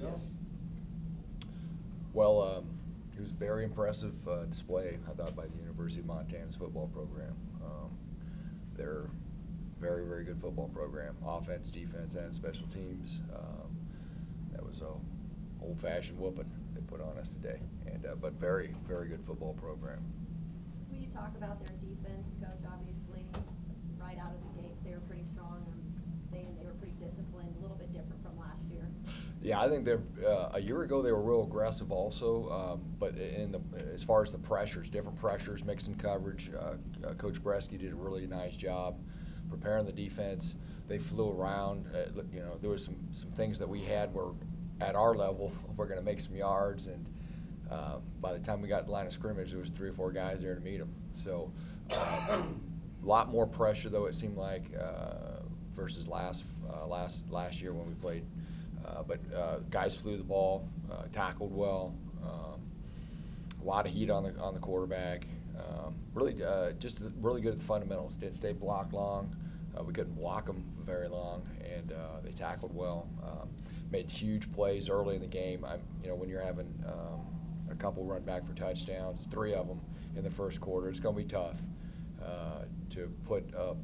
go? Yes. Well, it was a very impressive display, I thought, by the University of Montana's football program. They're a very, very good football program, offense, defense, and special teams. That was a old-fashioned whooping they put on us today, and but very, very good football program. Will you talk about their defense, Coach? Obviously, right out of the gates, they were pretty strong. I'm saying they were pretty disciplined, a little bit different from last year. Yeah, I think they're a year ago they were real aggressive also, but as far as the pressures, different pressures, mixing coverage. Coach Bresky did a really nice job preparing the defense. They flew around. You know, there was some things that we had were at our level we're going to make some yards, and by the time we got to the line of scrimmage, there was 3 or 4 guys there to meet them. So a lot more pressure, though, it seemed like, versus last year when we played. But guys flew the ball, tackled well, a lot of heat on the quarterback. Really, just really good at the fundamentals. Didn't stay blocked long. We couldn't block them very long, and they tackled well. Made huge plays early in the game. You know, when you're having a couple run back for touchdowns, 3 of them in the first quarter, it's going to be tough to put up,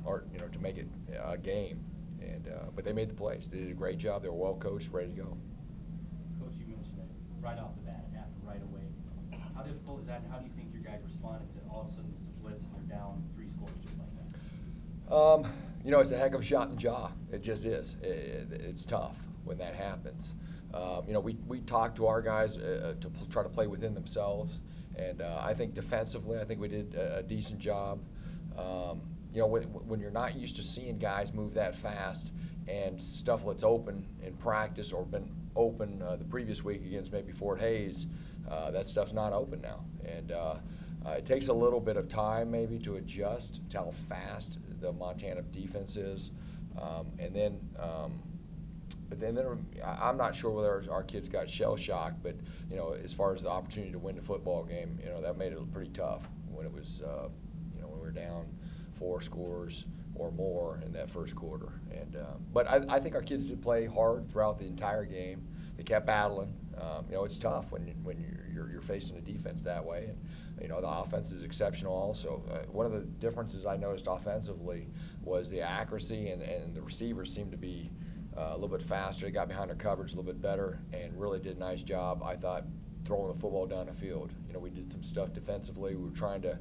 or you know, to make it a game. And but they made the plays. They did a great job. They were well coached, ready to go. Coach, you mentioned it right off the bat, it happened right away. How difficult is that, and how do you think your guys responded to all of a sudden it's a blitz and they're down 3 scores just like that? You know, it's a heck of a shot in the jaw. It just is. It's tough when that happens. You know, we talked to our guys to try to play within themselves, and I think defensively, I think we did a decent job. You know, when you're not used to seeing guys move that fast and stuff that's open in practice or been open the previous week against maybe Fort Hays, that stuff's not open now. And it takes a little bit of time maybe to adjust to how fast the Montana defense is. But then I'm not sure whether our kids got shell-shocked, but, you know, as far as the opportunity to win the football game, you know, that made it pretty tough when it was, you know, when we were down 4 scores or more in that first quarter. And but I think our kids did play hard throughout the entire game. They kept battling. You know, it's tough when you're facing a defense that way, and you know the offense is exceptional also. One of the differences I noticed offensively was the accuracy, and the receivers seemed to be a little bit faster. They got behind their coverage a little bit better, and really did a nice job, I thought, throwing the football down the field. You know, we did some stuff defensively. We were trying to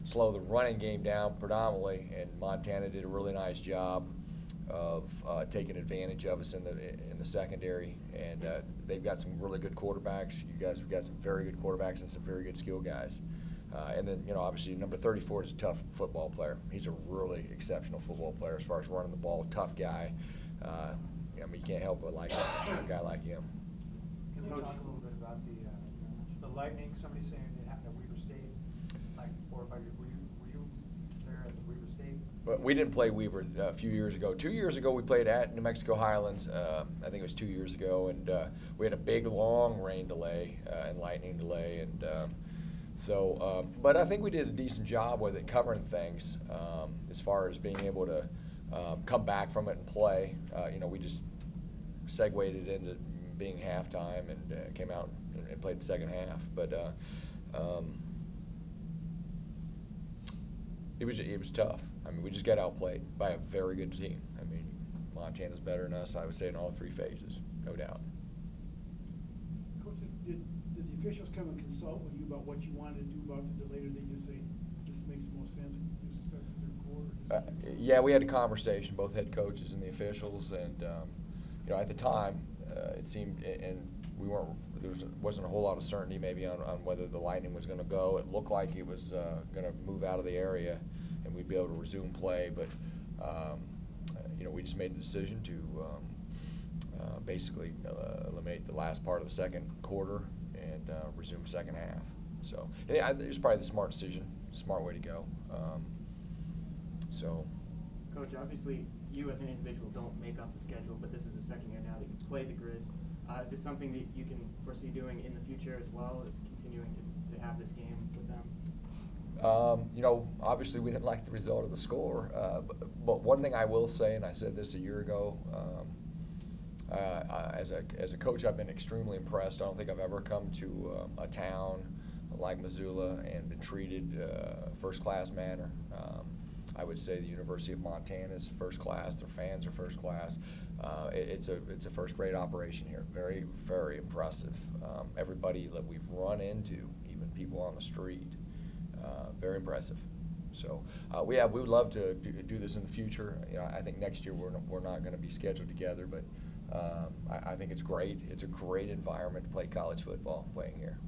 slow the running game down predominantly, and Montana did a really nice job of taking advantage of us in the secondary. And they've got some really good quarterbacks. You guys have got some very good quarterbacks and some very good skill guys. And then, you know, obviously number 34 is a tough football player. He's a really exceptional football player as far as running the ball, tough guy. I mean, you can't help but like a guy like him. Can we talk a little bit about the Lightning? Somebody saying it happened at Weber State like 4 or 5 years. Were you there at the Weber State? But we didn't play Weber a few years ago. 2 years ago, we played at New Mexico Highlands. I think it was 2 years ago, and we had a big, long rain delay and lightning delay, and but I think we did a decent job with it, covering things as far as being able to come back from it and play. You know, we just segued it into being halftime and came out and played the second half. But it was tough. I mean, we just got outplayed by a very good team. I mean, Montana's better than us, I would say, in all 3 phases, no doubt. Coach, did the officials come and consult with you about what you wanted to do about the delay, or did they just say this makes more sense, we just start the 3rd quarter? Yeah, we had a conversation, both head coaches and the officials, and you know, at the time, it seemed, and wasn't a whole lot of certainty maybe on whether the Lightning was going to go. It looked like it was going to move out of the area, and we'd be able to resume play. But you know, we just made the decision to basically eliminate the last part of the second quarter and resume second half. So yeah, it was probably the smart decision, smart way to go. Coach, obviously you as an individual don't make up the schedule, but this is the second year now that you play the Grizz. Is it something that you can foresee doing in the future as well, as continuing to have this game with them? You know, obviously we didn't like the result of the score, but one thing I will say, and I said this a year ago, As a coach, I've been extremely impressed. I don't think I've ever come to a town like Missoula and been treated first-class manner. I would say the University of Montana is first class. Their fans are first class. It's a first-rate operation here. Very, very impressive. Everybody that we've run into, even people on the street, very impressive. So we would love to do this in the future. You know, I think next year we're not going to be scheduled together, but I think it's great. It's a great environment to play college football playing here.